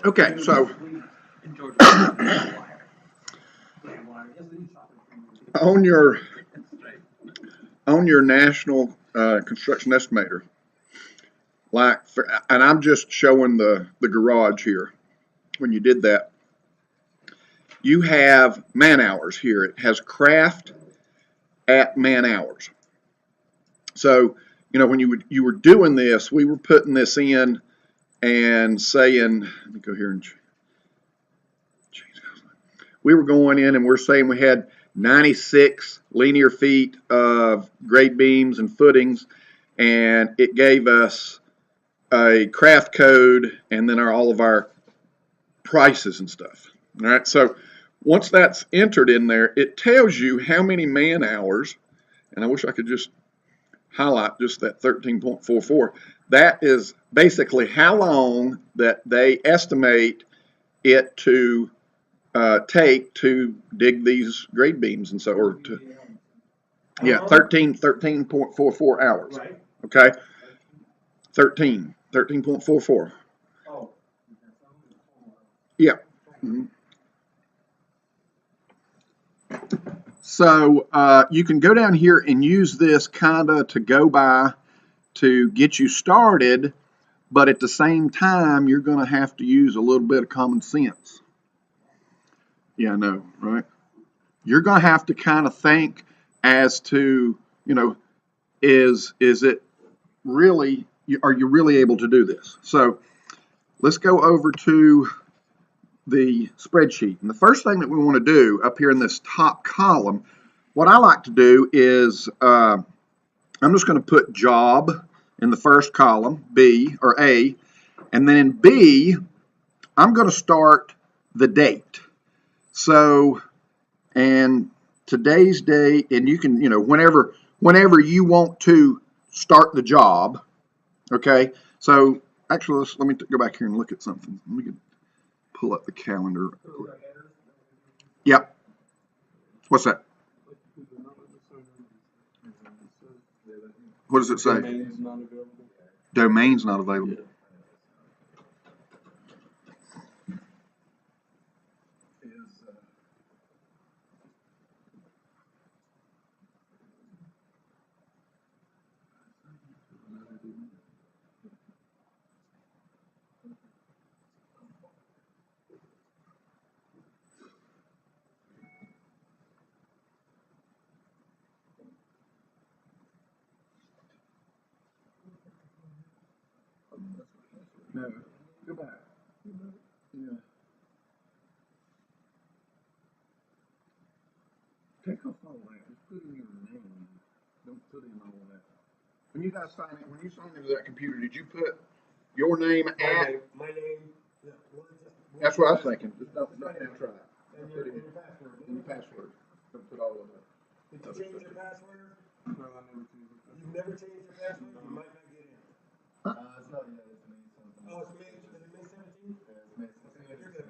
Okay, so on your national construction estimator, and I'm just showing the garage here. When you did that, you have man hours here. It has craft at man hours. So, when you were doing this, we were putting this in and saying, let me go here and change. We were going in and we're saying we had 96 linear feet of grade beams and footings, and it gave us a craft code and then all of our prices and stuff. All right, so once that's entered in there, it tells you how many man hours, and I wish I could just highlight just that 13.44. That is basically how long that they estimate it to take to dig these grade beams and so, or to, yeah, 13.44 hours. Okay, 13.44. Yeah. Mm-hmm. So you can go down here and use this kind of to go by to get you started, but at the same time, you're going to have to use a little bit of common sense. Yeah, I know, right? You're going to have to kind of think as to, is it really, are you really able to do this? So let's go over to the spreadsheet. And the first thing that we want to do up here in this top column, what I like to do is I'm just going to put job in the first column, B or A, and then in B, I'm going to start the date. So, and today's date, and you can, whenever you want to start the job, okay? So actually, let me go back here and look at something. Let me pull up the calendar. Yep. What's that? What does it say? Domain's not available. Domain's not available. Yeah. No, go back. Yeah. Take off all that. Just put in your name. Don't put in all that. When you guys sign in, when you signed into that computer, did you put your name at? My name. Yeah, That's what I was thinking. Just nothing try that. And your password. And your password. Don't put all of it. Did you change your password? No, I never changed it. You've never changed your password? You might not get in. It's not yet. It's May something. Oh, it's May. Is it May 17th? Yeah, it's May 17th. You're good.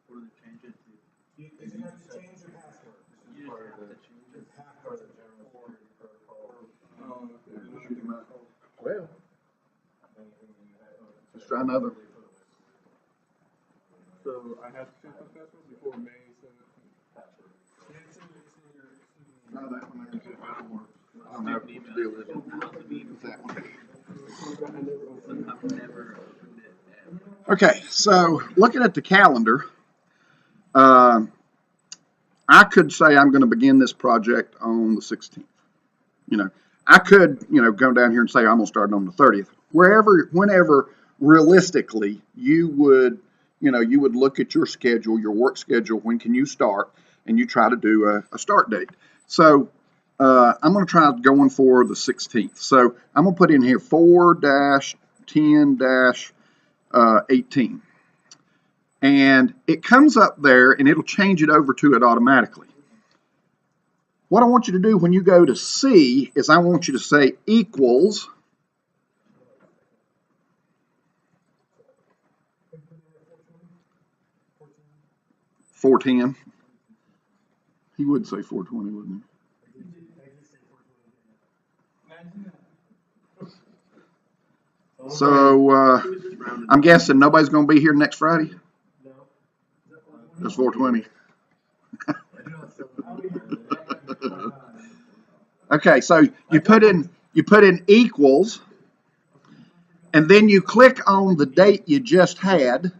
What does it change it to? You have to change your password. This is part of the It's half part part of the general security protocol. Well, let's try another. So I have to change my password before May 17th. Try that one there and see if that works. I don't know what the deal is with that one. Okay, so looking at the calendar, I could say I'm going to begin this project on the 16th. I could, go down here and say I'm going to start on the 30th. Whenever realistically you would look at your schedule, your work schedule, when can you start, and you try to do a start date. So I'm going to try going for the 16th. So I'm going to put in here 4-10-18. And it comes up there and it'll change it over to it automatically. What I want you to do when you go to C is I want you to say equals 410. He would say 420, wouldn't he? No, So, I'm guessing nobody's gonna be here next Friday? It's 420. Okay, so you put in equals, and then you click on the date you just had.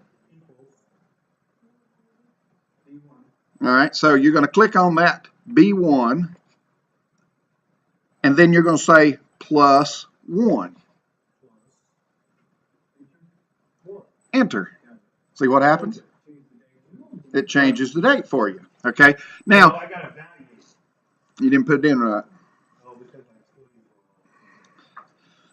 All right, so you're going to click on that B1, and then you're going to say plus 1. Enter. See what happens? It changes the date for you. Okay, now I got a value. you didn't put it in right. Oh, because I excluded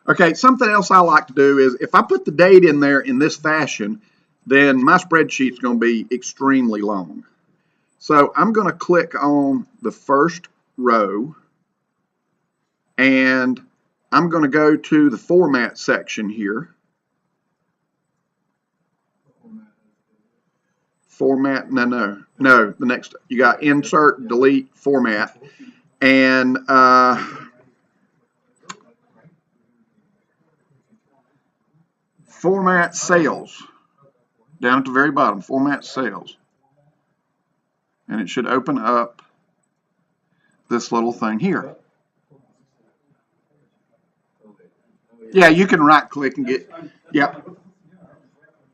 it. Okay, something else I like to do is if I put the date in there in this fashion, then my spreadsheet's going to be extremely long. So I'm going to click on the first row, and I'm going to go to the format section here. Format, no, the next, you got insert, delete, format, and format sales, down at the very bottom, format sales. And it should open up this little thing here. Yeah, you can right click and get, yep.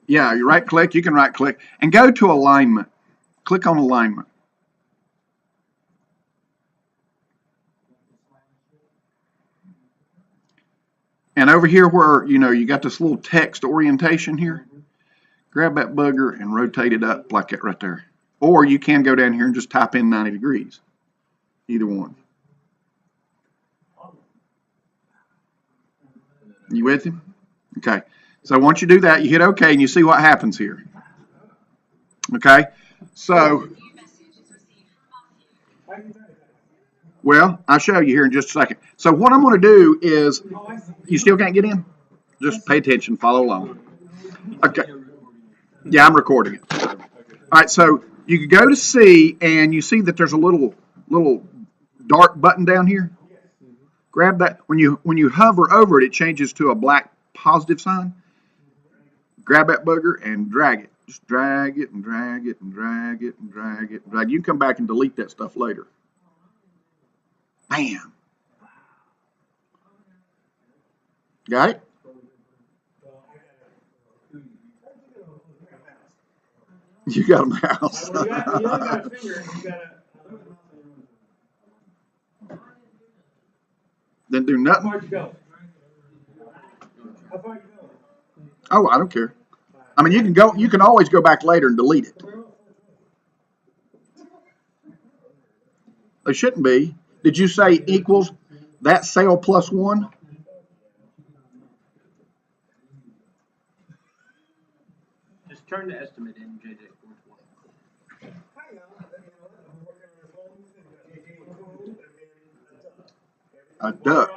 Yeah, you right click, you can right click and go to alignment. Click on alignment. And over here where, you got this little text orientation here, grab that bugger and rotate it up like that right there. Or you can go down here and just type in 90 degrees. Either one. You with him? Okay. So once you do that, you hit OK and you see what happens here. Okay. So, well, I'll show you here in just a second. So what I'm going to do is, you still can't get in? Just pay attention, follow along. Okay. Yeah, I'm recording it. All right, so you can go to C and you see that there's a little dark button down here. Grab that. When you hover over it, it changes to a black positive sign. Grab that bugger and drag it. Just drag it and drag it and drag it and drag it and drag it. You can come back and delete that stuff later. Bam. Got it? You got a mouse. You only got a finger. You got Didn't do How nothing. far you go? How far you go? Oh, I don't care. I mean, you can always go back later and delete it. They shouldn't be. Did you say equals that cell plus 1? Just turn the estimate in, JJ. A duck.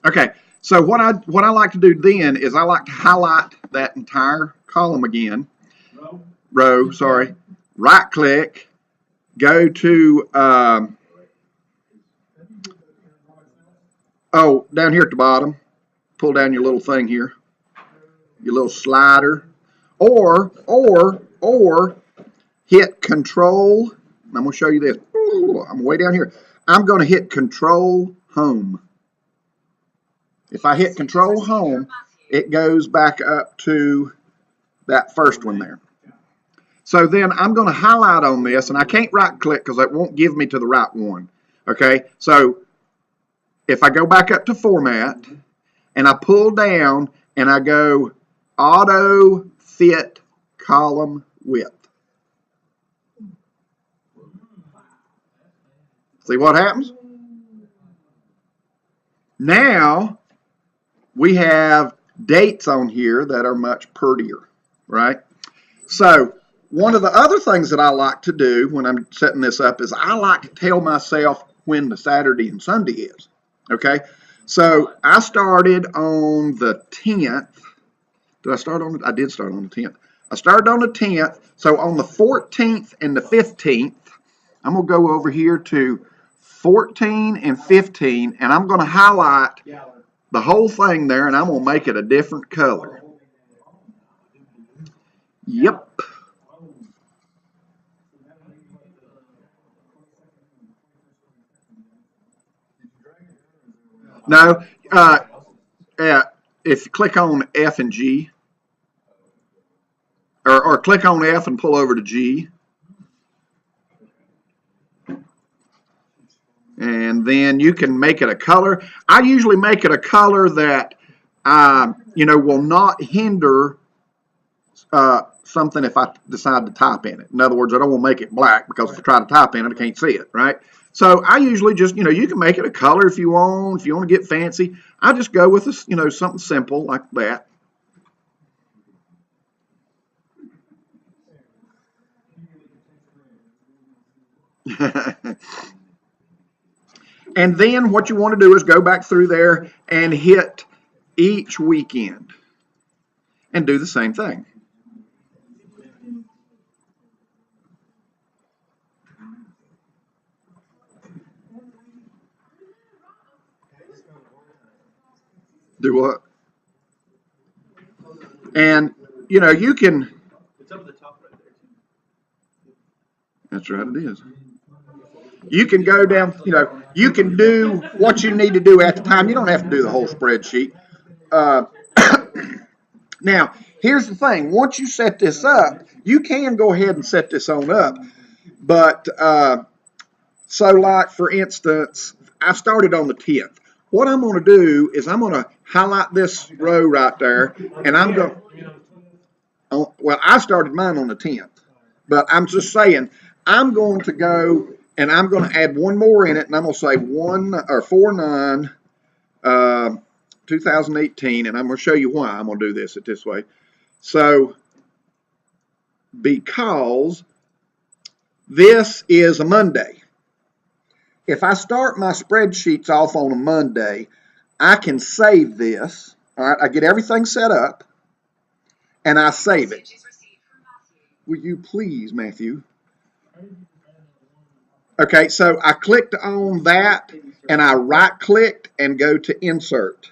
Okay, so what I like to do then is I like to highlight that entire column again. Row, sorry. Right click, go to down here at the bottom, pull down your little thing here, your little slider, or hit Control. I'm going to show you this. I'm way down here. I'm going to hit Control Home. If I hit Control Home, it goes back up to that first one there. So then I'm going to highlight on this, and I can't right click because it won't give me to the right one. Okay, so if I go back up to Format and I pull down and I go Auto Fit Column Width. See what happens? Now we have dates on here that are much prettier, right? So one of the other things that I like to do when I'm setting this up is I like to tell myself when the Saturday and Sunday is, okay? So I started on the 10th. Did I start on it? I did start on the 10th. I started on the 10th. So on the 14th and the 15th, I'm going to go over here to 14 and 15, and I'm going to highlight the whole thing there, and I'm going to make it a different color. Yep. No, yeah, if you click on F and G, or click on F and pull over to G, and then you can make it a color. I usually make it a color that will not hinder something if I decide to type in it. In other words, I don't want to make it black, because if I try to type in it, I can't see it, right? So I usually just, you can make it a color if you want to get fancy. I just go with this, something simple like that. And then what you want to do is go back through there and hit each weekend and do the same thing. Do what? And you can. It's up at the top right there. That's right, it is. You can go down, you can do what you need to do at the time. You don't have to do the whole spreadsheet. Now, here's the thing. Once you set this up, you can go ahead and set this on up. But, so like, for instance, I started on the 10th. What I'm going to do is I'm going to highlight this row right there, and I'm going to, well, I started mine on the 10th. But I'm just saying, I'm going to go and I'm going to add one more in it, and I'm going to say 4/9/2018, and I'm going to show you why I'm going to do this this way. So, because this is a Monday, if I start my spreadsheets off on a Monday, I can save this. All right, I get everything set up, and I save it. Will you please, Matthew? Okay, so I clicked on that, and I right-clicked and go to Insert.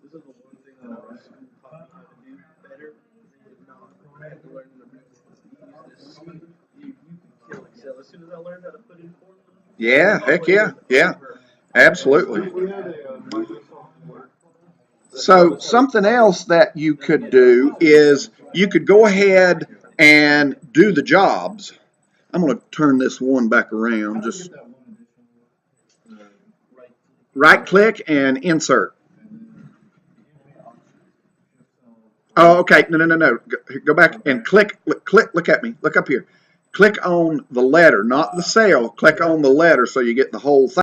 This is the one thing that I was taught how to do better. I had to learn to use this suite. You can kill Excel. As soon as I learned how to put in formulas. Yeah, heck yeah, yeah, absolutely. So something else that you could do is you could go ahead and do the jobs. I'm going to turn this one back around. Just right click and insert. Oh, okay. No. Go back and click. Look at me. Look up here. Click on the letter, not the cell. Click on the letter so you get the whole thing.